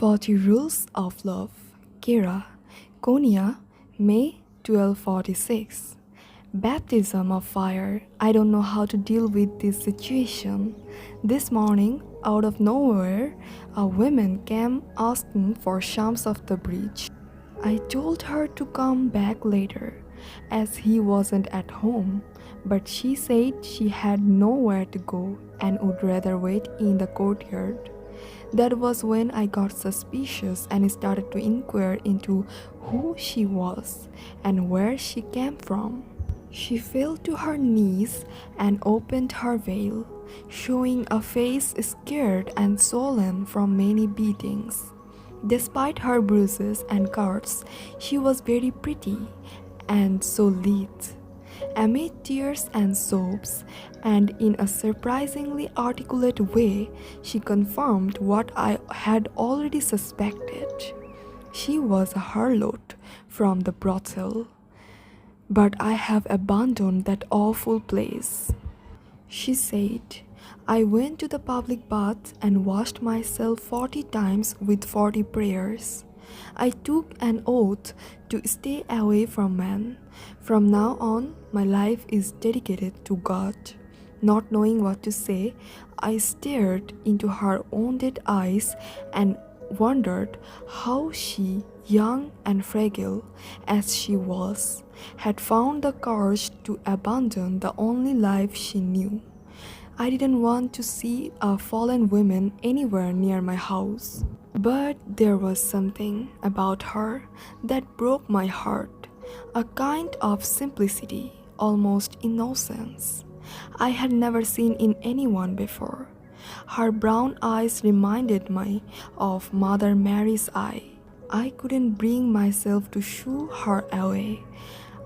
40 Rules of Love, Kira, Konya, May 1246. Baptism of fire. I don't know how to deal with this situation. This morning, out of nowhere, a woman came asking for Shams of the bridge. I told her to come back later, as he wasn't at home, but she said she had nowhere to go and would rather wait in the courtyard. That was when I got suspicious and started to inquire into who she was and where she came from. She fell to her knees and opened her veil, showing a face scared and swollen from many beatings. Despite her bruises and cuts, she was very pretty and so lit. Amid tears and sobs, and in a surprisingly articulate way, she confirmed what I had already suspected. She was a harlot from the brothel. But I have abandoned that awful place. She said, I went to the public bath and washed myself 40 times with 40 prayers. I took an oath to stay away from men. From now on, my life is dedicated to God. Not knowing what to say, I stared into her wounded eyes and wondered how she, young and fragile as she was, had found the courage to abandon the only life she knew. I didn't want to see a fallen woman anywhere near my house. But there was something about her that broke my heart, a kind of simplicity, almost innocence, I had never seen in anyone before. Her brown eyes reminded me of Mother Mary's eye. I couldn't bring myself to shoo her away.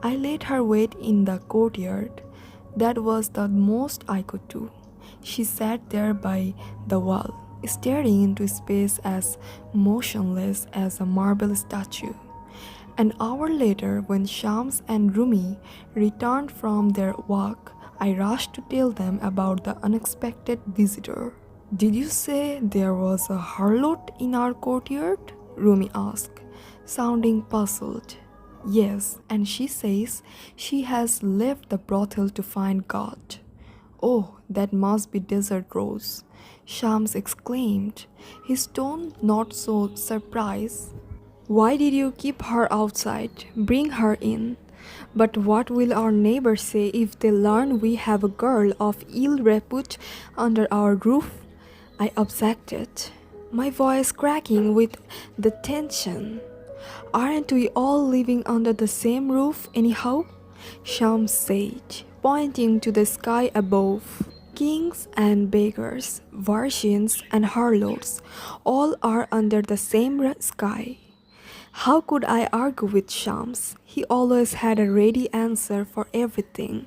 I let her wait in the courtyard. That was the most I could do. She sat there by the wall, staring into space as motionless as a marble statue. An hour later, when Shams and Rumi returned from their walk, I rushed to tell them about the unexpected visitor. Did you say there was a harlot in our courtyard? Rumi asked, sounding puzzled. Yes, and she says she has left the brothel to find God. Oh, that must be Desert Rose, Shams exclaimed, his tone not so surprised. Why did you keep her outside? Bring her in. But what will our neighbors say if they learn we have a girl of ill repute under our roof? I objected, my voice cracking with the tension. Aren't we all living under the same roof anyhow? Shams said, pointing to the sky above. Kings and beggars, virgins and harlots, all are under the same sky. How could I argue with Shams? He always had a ready answer for everything.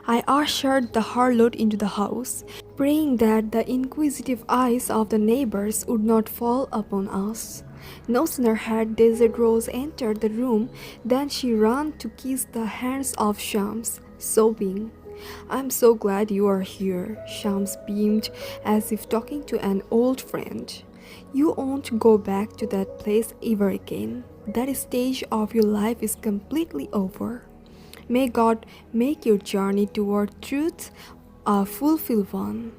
I ushered the harlot into the house, praying that the inquisitive eyes of the neighbors would not fall upon us. No sooner had Desert Rose entered the room than she ran to kiss the hands of Shams, sobbing. I'm so glad you are here, Shams beamed as if talking to an old friend. You won't go back to that place ever again. That stage of your life is completely over. May God make your journey toward truth a fulfilled one.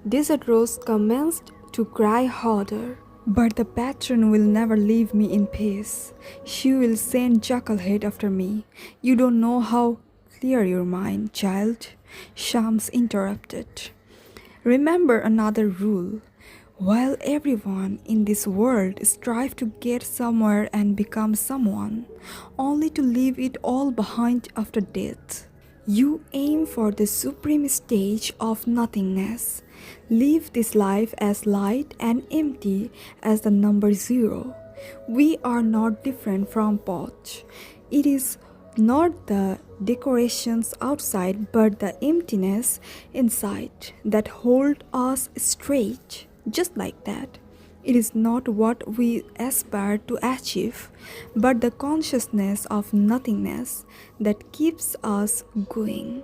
Desert Rose commenced to cry harder. But the patron will never leave me in peace. She will send Chucklehead after me. You don't know how clear your mind, child, Shams interrupted. Remember another rule. While everyone in this world strives to get somewhere and become someone, only to leave it all behind after death, you aim for the supreme stage of nothingness. Live this life as light and empty as the number 0. We are not different from pot. It is not the decorations outside but the emptiness inside that hold us straight. Just like that, it is not what we aspire to achieve, but the consciousness of nothingness that keeps us going.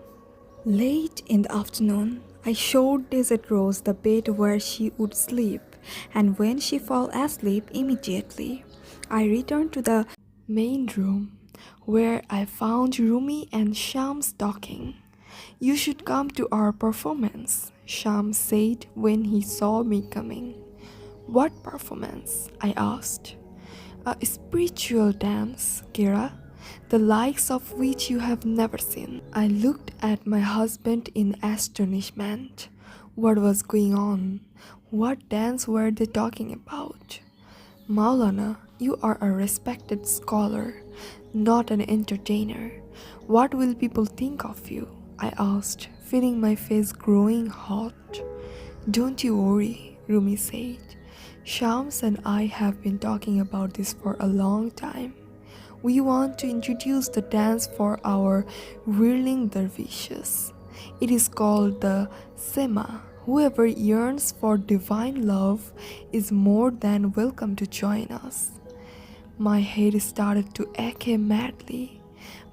Late in the afternoon, I showed Desert Rose the bed where she would sleep. and when she fell asleep immediately, I returned to the main room, where I found Rumi and Shams talking. "You should come to our performance," Shams said when he saw me coming. "What performance?" I asked. "A spiritual dance, Kira, the likes of which you have never seen." I looked at my husband in astonishment. What was going on? What dance were they talking about? "Maulana, you are a respected scholar, not an entertainer. What will people think of you?" I asked, feeling my face growing hot. "Don't you worry," Rumi said. "Shams and I have been talking about this for a long time. We want to introduce the dance for our whirling dervishes. It is called the Sema. Whoever yearns for divine love is more than welcome to join us." My head started to ache madly,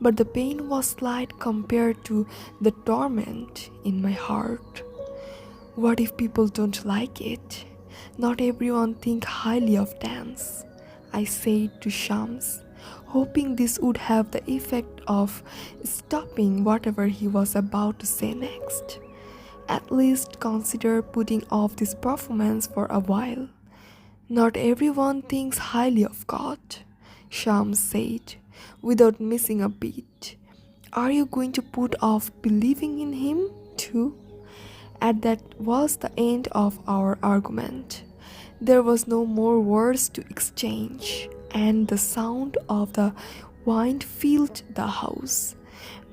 but the pain was slight compared to the torment in my heart. What if people don't like it? Not everyone thinks highly of dance, I said to Shams, hoping this would have the effect of stopping whatever he was about to say next. "At least consider putting off this performance for a while. Not everyone thinks highly of God," Shams said, without missing a beat. "Are you going to put off believing in him too?" And that was the end of our argument. There was no more words to exchange, and the sound of the wind filled the house,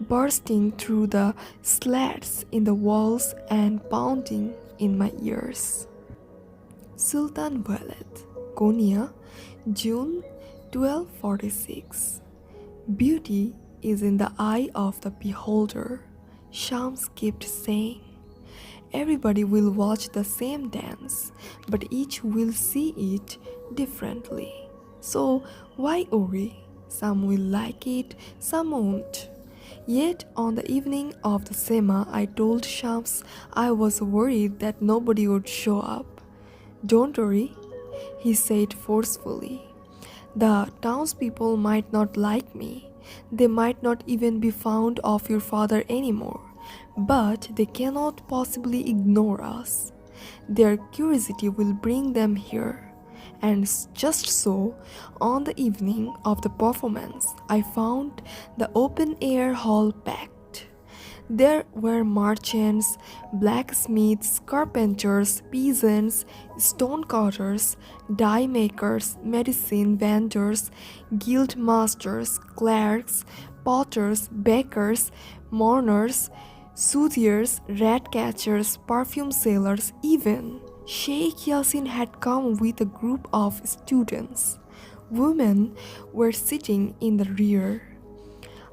bursting through the slats in the walls and pounding in my ears. Sultan Walid, Konya, June 1246. "Beauty is in the eye of the beholder," Shams kept saying. "Everybody will watch the same dance, but each will see it differently. So why worry? Some will like it, some won't." Yet on the evening of the Sema, I told Shams I was worried that nobody would show up. "Don't worry," he said forcefully. "The townspeople might not like me. They might not even be fond of your father anymore. But they cannot possibly ignore us. Their curiosity will bring them here." And just so, on the evening of the performance, I found the open-air hall packed. There were merchants, blacksmiths, carpenters, peasants, stonecutters, dye makers, medicine vendors, guild masters, clerks, potters, bakers, mourners, soothsayers, rat catchers, perfume sellers, even Sheikh Yasin had come with a group of students. Women were sitting in the rear.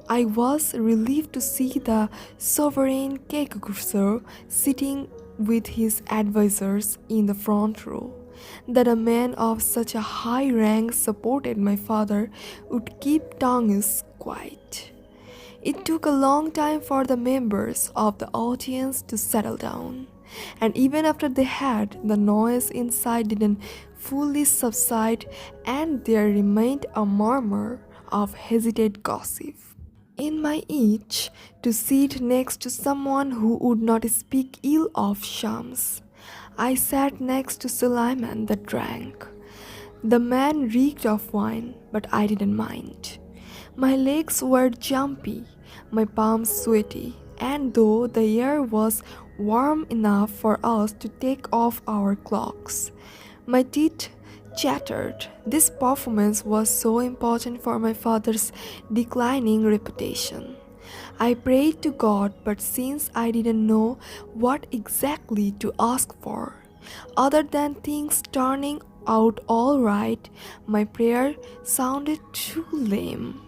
I was relieved to see the sovereign Kekukusar sitting with his advisors in the front row. That a man of such a high rank supported my father would keep tongues quiet. It took a long time for the members of the audience to settle down, and even after they had, the noise inside didn't fully subside, and there remained a murmur of hesitant gossip. In my itch to sit next to someone who would not speak ill of Shams, I sat next to Sulaiman the drank. The man reeked of wine, but I didn't mind. My legs were jumpy, my palms sweaty, and though the air was warm enough for us to take off our cloaks, my teeth chattered. This performance was so important for my father's declining reputation. I prayed to God, but since I didn't know what exactly to ask for, other than things turning out all right, my prayer sounded too lame.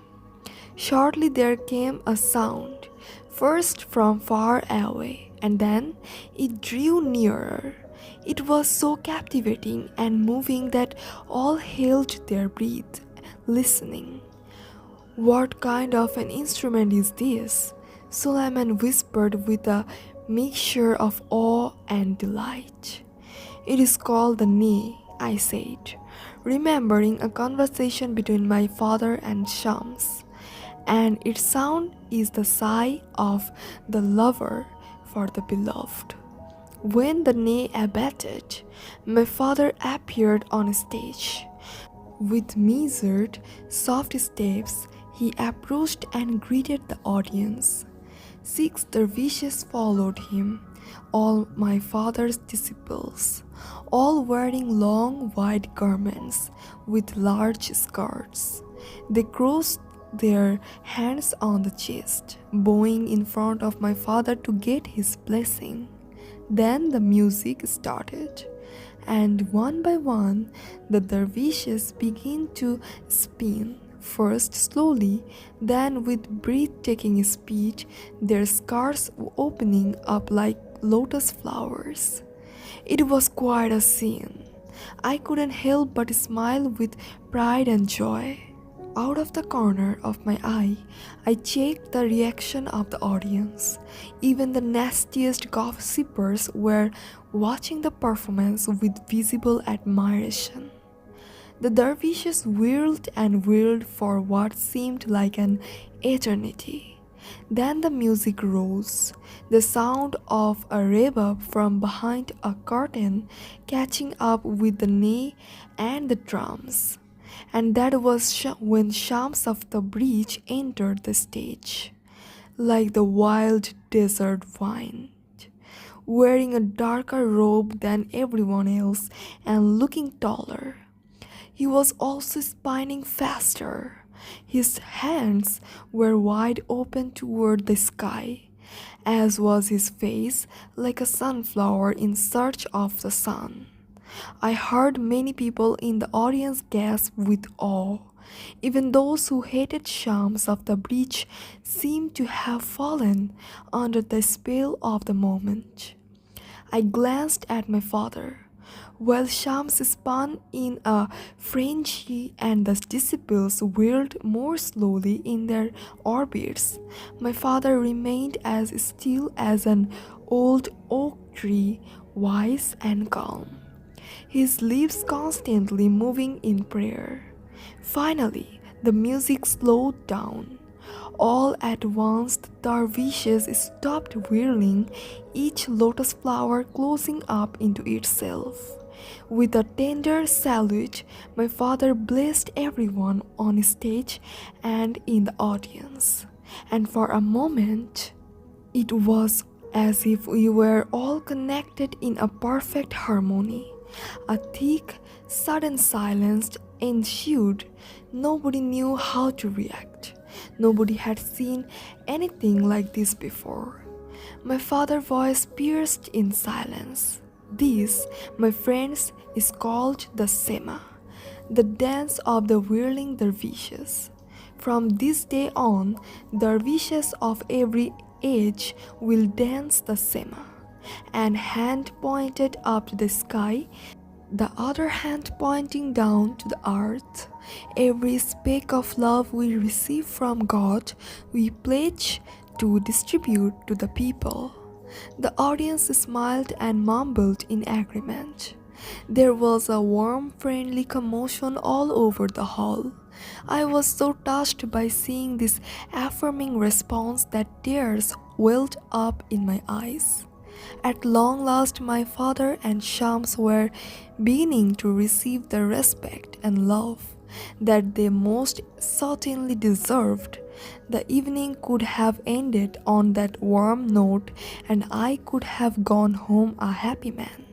Shortly there came a sound, first from far away, and then it drew nearer. It was so captivating and moving that all held their breath, listening. "What kind of an instrument is this?" Suleiman whispered with a mixture of awe and delight. It is called the knee, I said, remembering a conversation between my father and Shams. And its sound is the sigh of the lover for the beloved. When the knee abated, my father appeared on stage. With measured, soft steps, he approached and greeted the audience. 6 dervishes followed him, all my father's disciples, all wearing long white garments with large skirts. They crossed their hands on the chest, bowing in front of my father to get his blessing. Then the music started, and one by one the dervishes began to spin, first slowly, then with breathtaking speed, their skirts opening up like lotus flowers. It was quite a scene. I couldn't help but smile with pride and joy. Out of the corner of my eye, I checked the reaction of the audience. Even the nastiest gossipers were watching the performance with visible admiration. The dervishes whirled and whirled for what seemed like an eternity. Then the music rose, the sound of a reverb from behind a curtain catching up with the knee and the drums. And that was when Shams of the Breach entered the stage, like the wild desert vine, wearing a darker robe than everyone else and looking taller. He was also spinning faster. His hands were wide open toward the sky, as was his face, like a sunflower in search of the sun. I heard many people in the audience gasp with awe. Even those who hated Shams of the Breach seemed to have fallen under the spell of the moment. I glanced at my father. While Shams spun in a frenzy and the disciples whirled more slowly in their orbits, my father remained as still as an old oak tree, wise and calm, his lips constantly moving in prayer. Finally, the music slowed down. All at once, the dervishes stopped whirling, each lotus flower closing up into itself. With a tender salute, my father blessed everyone on stage and in the audience. And for a moment, it was as if we were all connected in a perfect harmony. A thick, sudden silence ensued. Nobody knew how to react. Nobody had seen anything like this before. My father's voice pierced in silence. This, my friends, is called the Sema, the dance of the whirling dervishes. From this day on, dervishes of every age will dance the Sema, and hand pointed up to the sky, the other hand pointing down to the earth. Every speck of love we receive from God, we pledge to distribute to the people. The audience smiled and mumbled in agreement. There was a warm, friendly commotion all over the hall. I was so touched by seeing this affirming response that tears welled up in my eyes. At long last, my father and Shams were beginning to receive the respect and love that they most certainly deserved. The evening could have ended on that warm note, and I could have gone home a happy man,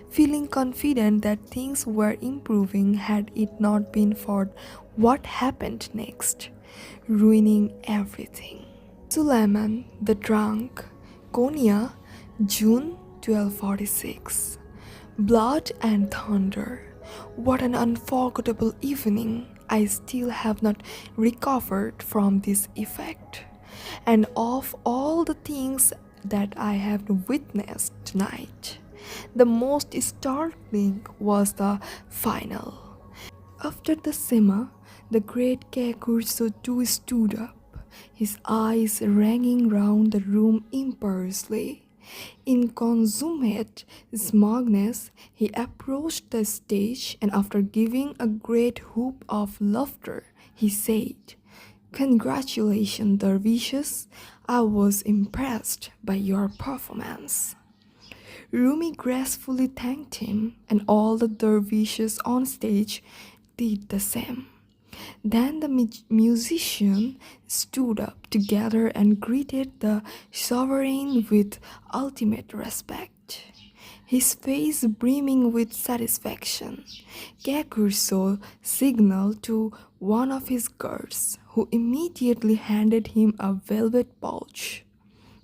feeling confident that things were improving had it not been for what happened next, ruining everything. Suleiman the Drunk, Konya, June 1246. Blood and thunder. What an unforgettable evening. I still have not recovered from this effect. And of all the things that I have witnessed tonight, the most startling was the final. After the Sema, the great Kekurso too stood up, his eyes ranging round the room imperiously. In consummate smugness, he approached the stage and, after giving a great whoop of laughter, he said, "Congratulations, dervishes. I was impressed by your performance." Rumi gracefully thanked him, and all the dervishes on stage did the same. Then the musician stood up together and greeted the sovereign with ultimate respect, his face brimming with satisfaction. Kakurso signaled to one of his guards, who immediately handed him a velvet pouch.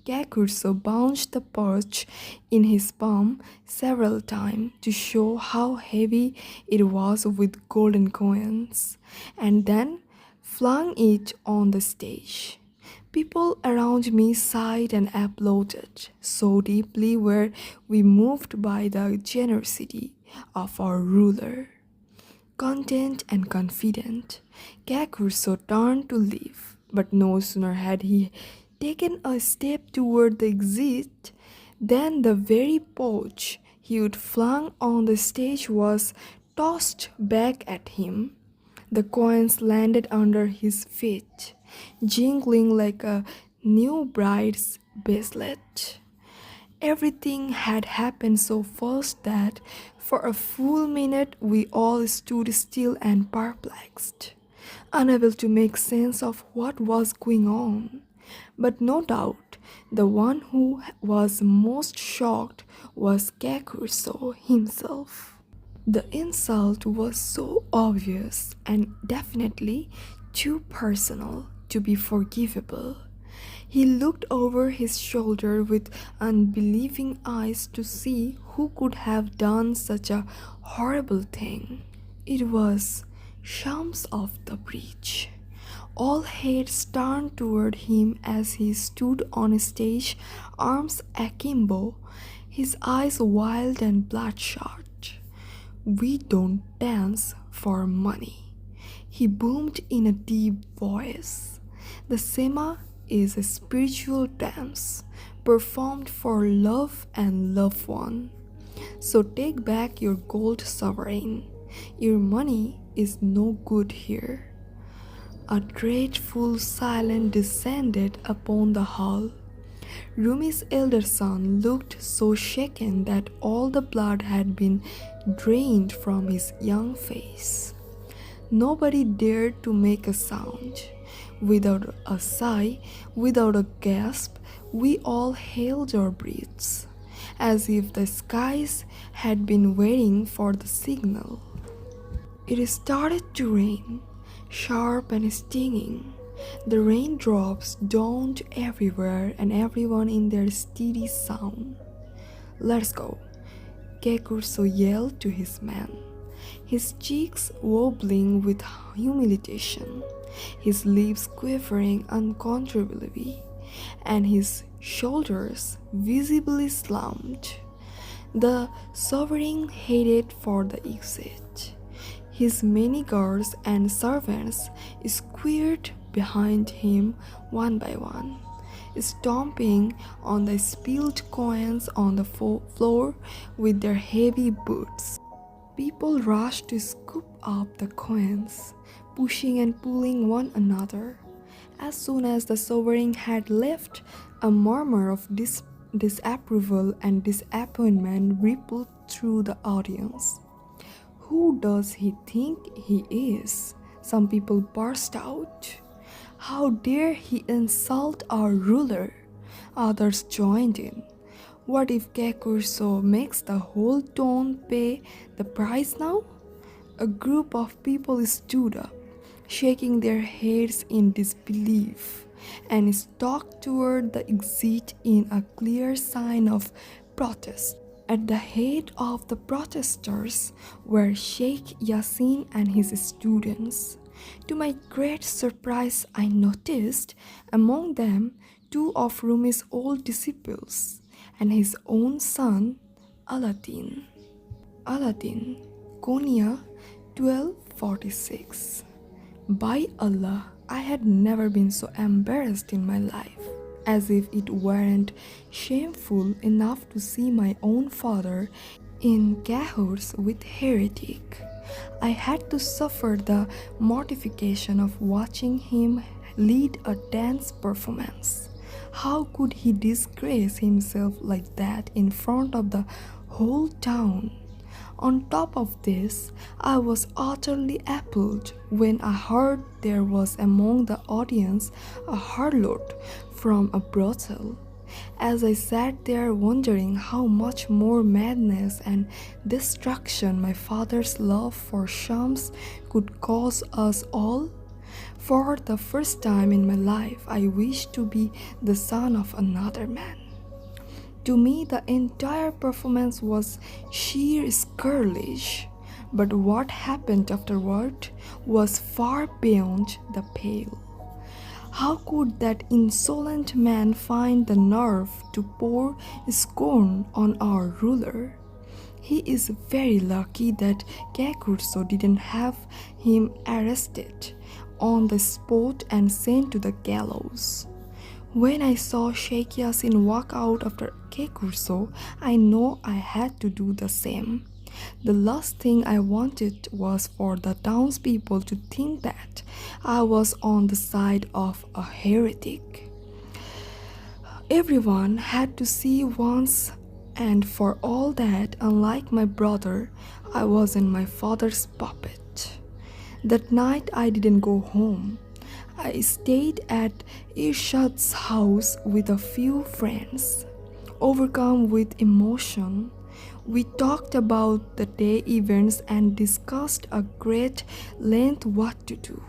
Kakurso bounced the pouch in his palm several times to show how heavy it was with golden coins, and then flung it on the stage. People around me sighed and applauded. So deeply were we moved by the generosity of our ruler. Content and confident, Kakurso turned to leave, but no sooner had he taken a step toward the exit than the very pouch he had flung on the stage was tossed back at him. The coins landed under his feet, jingling like a new bride's bracelet. Everything had happened so fast that for a full minute we all stood still and perplexed, unable to make sense of what was going on. But no doubt the one who was most shocked was Kakurso himself. The insult was so obvious and definitely too personal to be forgivable. He looked over his shoulder with unbelieving eyes to see who could have done such a horrible thing. It was Shams of the Breach. All heads turned toward him as he stood on a stage, arms akimbo, his eyes wild and bloodshot. "We don't dance for money," he boomed in a deep voice. "The Sema is a spiritual dance performed for love and loved one. So take back your gold sovereign. Your money is no good here." A dreadful silence descended upon the hall. Rumi's elder son looked so shaken that all the blood had been drained from his young face. Nobody dared to make a sound. Without a sigh, without a gasp, we all held our breaths, as if the skies had been waiting for the signal. It started to rain, sharp and stinging. The raindrops dawned everywhere and everyone in their steady sound. "Let's go," Kakurso yelled to his men, his cheeks wobbling with humiliation, his lips quivering uncontrollably, and his shoulders visibly slumped. The sovereign headed for the exit. His many guards and servants squared behind him one by one, stomping on the spilled coins on the floor with their heavy boots. People rushed to scoop up the coins, pushing and pulling one another. As soon as the sovereign had left, a murmur of disapproval and disappointment rippled through the audience. "Who does he think he is?" some people burst out. "How dare he insult our ruler?" Others joined in. "What if Kakurso makes the whole town pay the price now?" A group of people stood up, shaking their heads in disbelief, and stalked toward the exit in a clear sign of protest. At the head of the protesters were Sheikh Yasin and his students. To my great surprise, I noticed among them two of Rumi's old disciples and his own son, Aladdin. Aladdin, Konya, 1246. By Allah, I had never been so embarrassed in my life. as if it weren't shameful enough to see my own father in cahoots with heretic. I had to suffer the mortification of watching him lead a dance performance. How could he disgrace himself like that in front of the whole town? On top of this, I was utterly appalled when I heard there was among the audience a harlot from a brothel. As I sat there wondering how much more madness and destruction my father's love for Shams could cause us all, for the first time in my life I wished to be the son of another man. To me, the entire performance was sheer skirlish, but what happened afterward was far beyond the pale. How could that insolent man find the nerve to pour scorn on our ruler? He is very lucky that Kakurso didn't have him arrested on the spot and sent to the gallows. When I saw Sheikh Yasin walk out after Kekurso, I know I had to do the same. The last thing I wanted was for the townspeople to think that I was on the side of a heretic. Everyone had to see once, and for all that, unlike my brother, I wasn't my father's puppet. That night I didn't go home. I stayed at Irshad's house with a few friends. Overcome with emotion, we talked about the day events and discussed at great length what to do.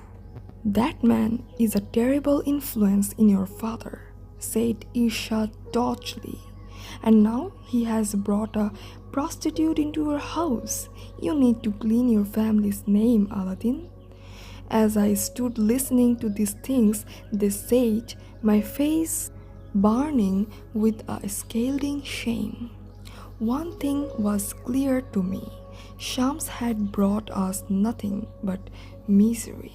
That man is a terrible influence in your father, said Irshad doggedly. And now he has brought a prostitute into your house. You need to clean your family's name, Aladdin. As I stood listening to these things they said, my face burning with a scalding shame. One thing was clear to me. Shams had brought us nothing but misery.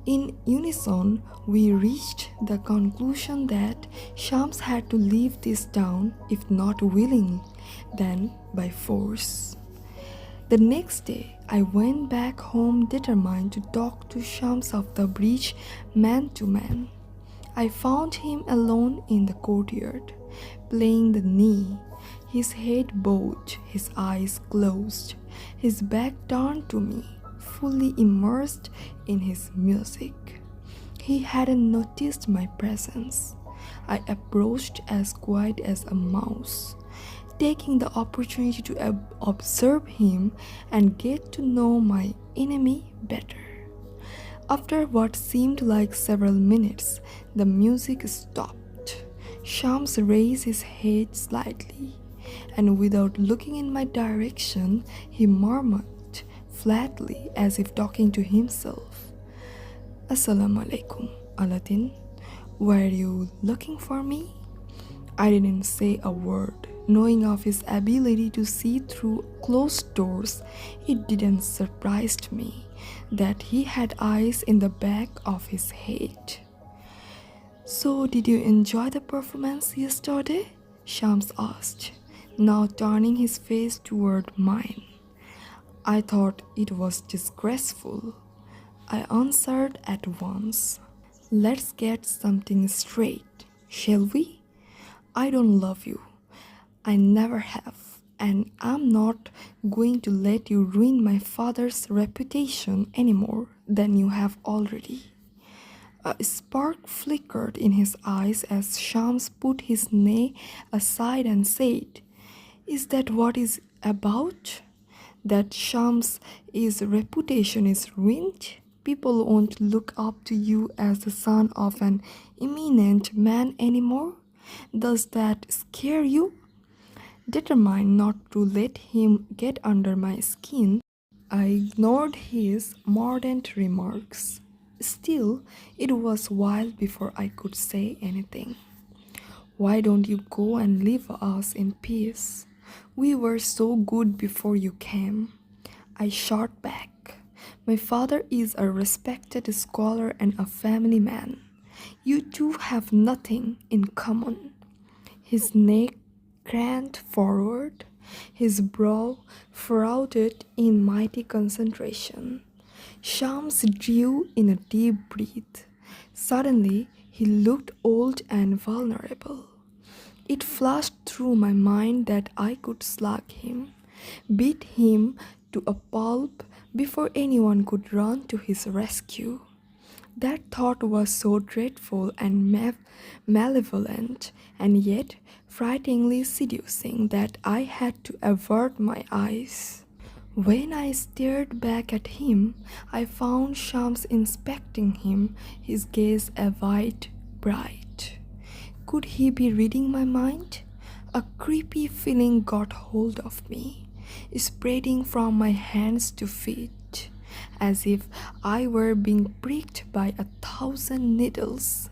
In unison, we reached the conclusion that Shams had to leave this town, if not willingly, then by force. The next day, I went back home determined to talk to Shams of the bridge man to man. I found him alone in the courtyard, playing the knee, his head bowed, his eyes closed, his back turned to me, fully immersed in his music. He hadn't noticed my presence. I approached as quiet as a mouse, taking the opportunity to observe him and get to know my enemy better. After what seemed like several minutes, the music stopped. Shams raised his head slightly, and without looking in my direction, he murmured flatly as if talking to himself, "Assalamu alaikum, Aladdin. Were you looking for me?" I didn't say a word. Knowing of his ability to see through closed doors, it didn't surprise me that he had eyes in the back of his head. "So, did you enjoy the performance yesterday?" Shams asked, now turning his face toward mine. "I thought it was disgraceful," I answered at once. "Let's get something straight, shall we? I don't love you. I never have, and I'm not going to let you ruin my father's reputation any more than you have already." A spark flickered in his eyes as Shams put his knee aside and said, "Is that what it's about? That Shams' reputation is ruined? People won't look up to you as the son of an eminent man anymore? Does that scare you?" Determined not to let him get under my skin, I ignored his mordant remarks. Still, it was a while before I could say anything. "Why don't you go and leave us in peace? We were so good before you came," I shot back. "My father is a respected scholar and a family man. You two have nothing in common. His neck craned forward, his brow furrowed in mighty concentration. Shams drew in a deep breath. Suddenly, he looked old and vulnerable. It flashed through my mind that I could slug him, beat him to a pulp before anyone could run to his rescue. That thought was so dreadful and malevolent, and yet frighteningly seducing, that I had to avert my eyes. When I stared back at him, I found Shams inspecting him, his gaze avid, bright. Could he be reading my mind? A creepy feeling got hold of me, spreading from my hands to feet, as if I were being pricked by 1,000 needles,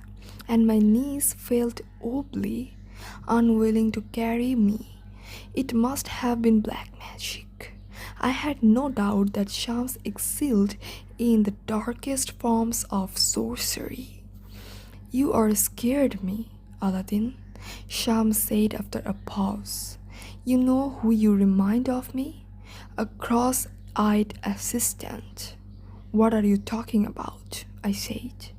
and my knees felt wobbly, unwilling to carry me. It must have been black magic. I had no doubt that Shams excelled in the darkest forms of sorcery. You are scared me, Aladdin, Shams said after a pause. You know who you remind of me? A cross-eyed assistant. What are you talking about? I said.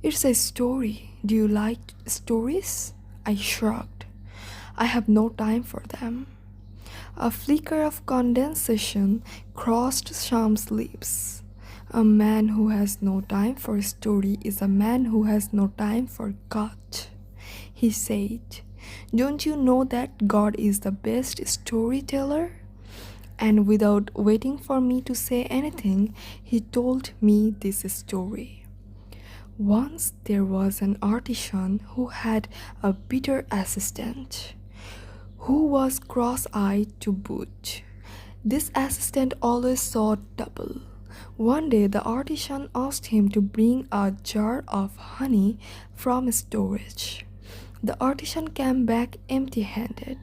It's a story. Do you like stories? I shrugged. I have no time for them. A flicker of condensation crossed Sham's lips. A man who has no time for a story is a man who has no time for God, he said. Don't you know that God is the best storyteller? And without waiting for me to say anything, he told me this story. Once there was an artisan who had a bitter assistant who was cross-eyed to boot. This assistant always saw double. One day the artisan asked him to bring a jar of honey from storage. The artisan came back empty-handed.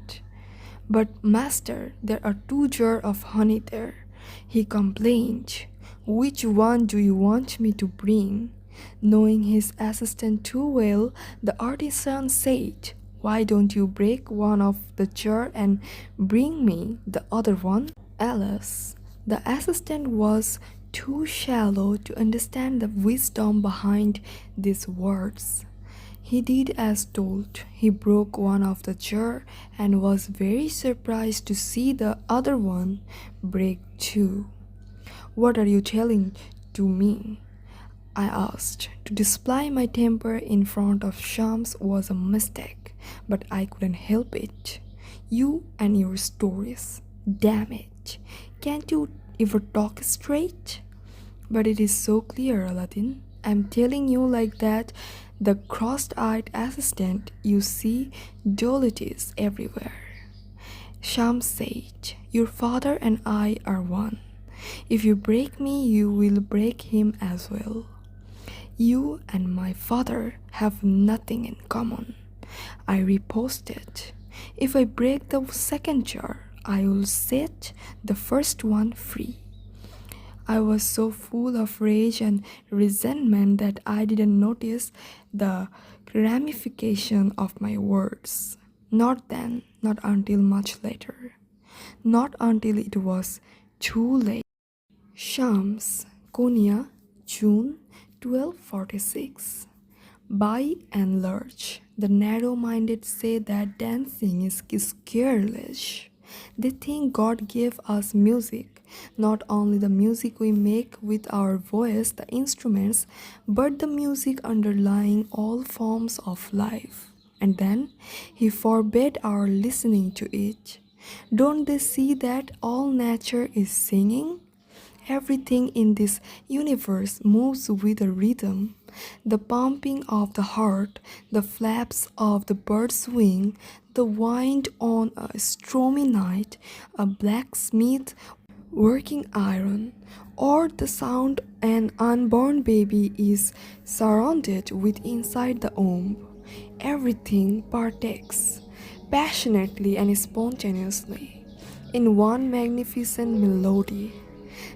But master, there are 2 jars of honey there, he complained. Which one do you want me to bring? Knowing his assistant too well, the artisan said, why don't you break one of the jar and bring me the other one? Alas, the assistant was too shallow to understand the wisdom behind these words. He did as told. He broke one of the jar and was very surprised to see the other one break too. What are you telling to me? I asked. To display my temper in front of Shams was a mistake, but I couldn't help it. You and your stories. Damn it. Can't you ever talk straight? But it is so clear, Aladdin. I'm telling you like that. The cross-eyed assistant, you see, dualities everywhere. Shams said, your father and I are one. If you break me, you will break him as well. You and my father have nothing in common. I riposted. If I break the second jar, I will set the first one free. I was so full of rage and resentment that I didn't notice the ramification of my words. Not then, not until much later. Not until it was too late. Shams, Konya, June 1246. By and large, the narrow-minded say that dancing is careless. They think God gave us music, not only the music we make with our voice, the instruments, but the music underlying all forms of life. And then He forbade our listening to it. Don't they see that all nature is singing? Everything in this universe moves with a rhythm. The pumping of the heart, the flaps of the bird's wing, the wind on a stormy night, a blacksmith working iron, or the sound an unborn baby is surrounded with inside the womb. Everything partakes, passionately and spontaneously, in one magnificent melody.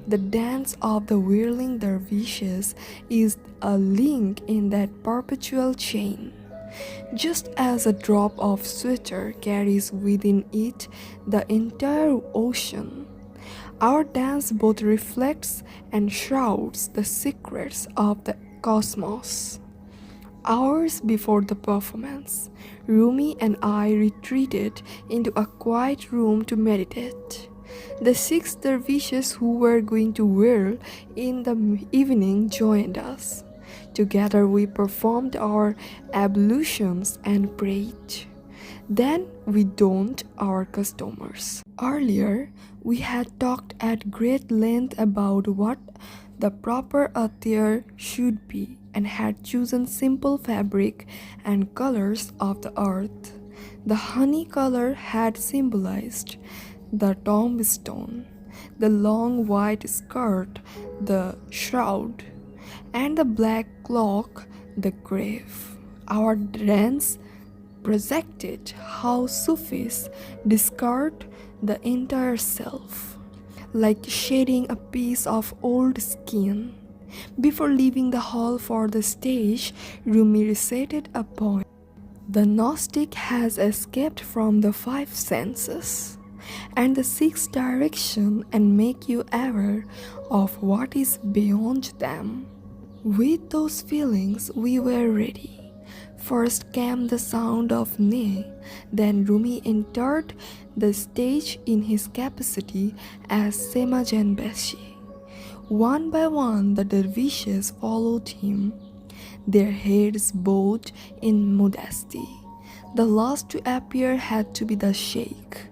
The dance of the whirling dervishes is a link in that perpetual chain. Just as a drop of water carries within it the entire ocean, our dance both reflects and shrouds the secrets of the cosmos. Hours before the performance, Rumi and I retreated into a quiet room to meditate. The 6 dervishes who were going to whirl in the evening joined us. Together we performed our ablutions and prayed. Then we donned our customers. Earlier, we had talked at great length about what the proper attire should be and had chosen simple fabric and colors of the earth. The honey color had symbolized the tombstone, the long white skirt, the shroud, and the black cloak, the grave. Our dance projected how Sufis discard the entire self, like shedding a piece of old skin. Before leaving the hall for the stage, Rumi recited a poem. The Gnostic has escaped from the 5 senses and the 6 directions and make you aware of what is beyond them. With those feelings, we were ready. First came the sound of Ney, then Rumi entered the stage in his capacity as Semajan Beshi. One by one, the dervishes followed him, their heads bowed in modesty. The last to appear had to be the sheikh.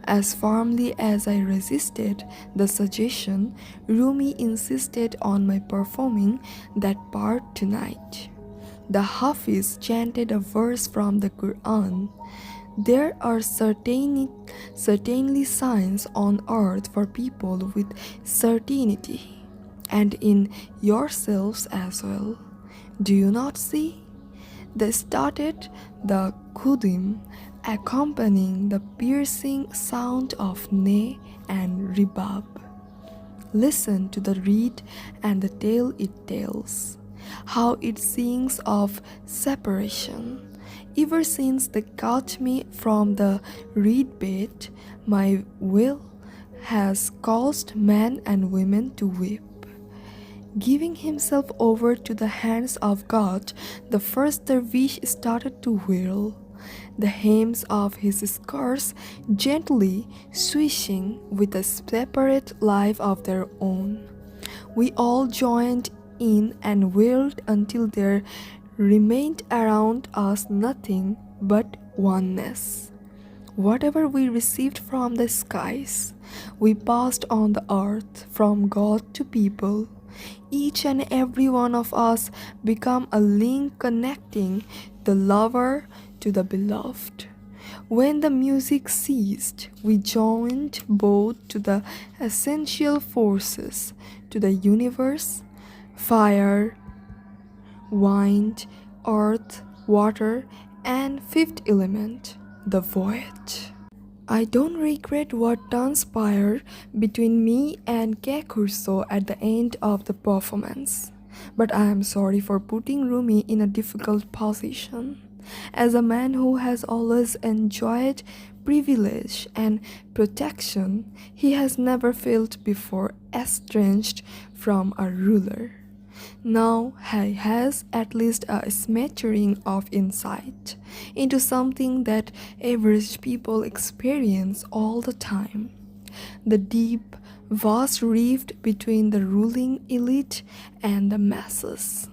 As firmly as I resisted the suggestion, Rumi insisted on my performing that part tonight. The Hafiz chanted a verse from the Quran. There are certainly signs on earth for people with certainty, and in yourselves as well. Do you not see? They started the Khudim, accompanying the piercing sound of Ney and Ribab. Listen to the reed and the tale it tells, how it sings of separation. Ever since they cut me from the reed bed, my will has caused men and women to weep. Giving himself over to the hands of God, the first dervish started to whirl, the hems of his skirts gently swishing with a separate life of their own. We all joined in and whirled until there remained around us nothing but oneness. Whatever we received from the skies, we passed on the earth from God to people. Each and every one of us become a link connecting the lover to the beloved. When the music ceased, we joined both to the essential forces, to the universe, fire, wind, earth, water, and fifth element, the void. I don't regret what transpired between me and Kekurso at the end of the performance, but I am sorry for putting Rumi in a difficult position. As a man who has always enjoyed privilege and protection, he has never felt before estranged from a ruler. Now he has at least a smattering of insight into something that average people experience all the time: the deep, vast rift between the ruling elite and the masses.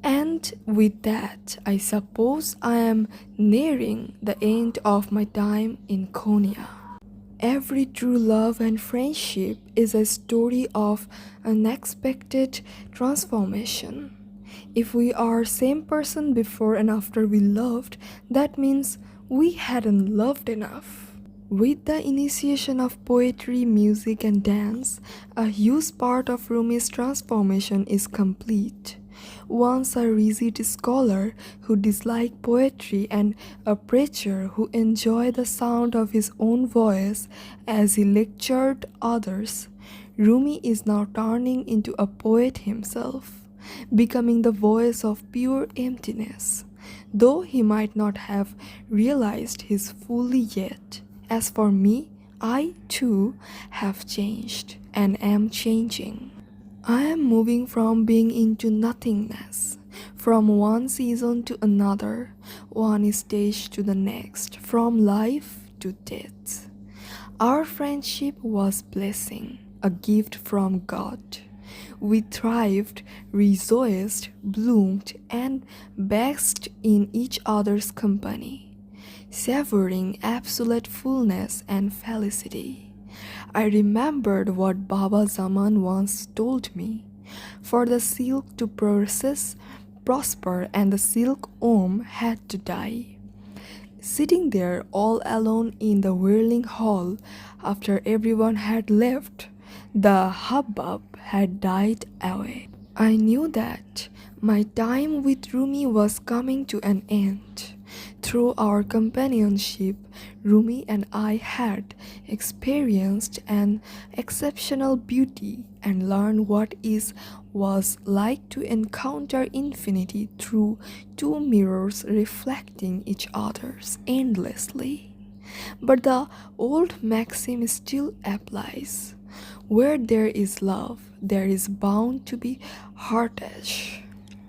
And with that, I suppose I am nearing the end of my time in Konya. Every true love and friendship is a story of unexpected transformation. If we are same person before and after we loved, that means we hadn't loved enough. With the initiation of poetry, music, and dance, a huge part of Rumi's transformation is complete. Once a rigid scholar who disliked poetry and a preacher who enjoyed the sound of his own voice as he lectured others, Rumi is now turning into a poet himself, becoming the voice of pure emptiness, though he might not have realized his fully yet. As for me, I too have changed and am changing. I am moving from being into nothingness, from one season to another, one stage to the next, from life to death. Our friendship was blessing, a gift from God. We thrived, rejoiced, bloomed, and basked in each other's company, savoring absolute fullness and felicity. I remembered what Baba Zaman once told me. For the silk to prosper, and the silkworm had to die. Sitting there all alone in the whirling hall after everyone had left, the hubbub had died away. I knew that my time with Rumi was coming to an end. Through our companionship, Rumi and I had experienced an exceptional beauty and learned what it was like to encounter infinity through two mirrors reflecting each other's endlessly. But the old maxim still applies. Where there is love, there is bound to be heartache.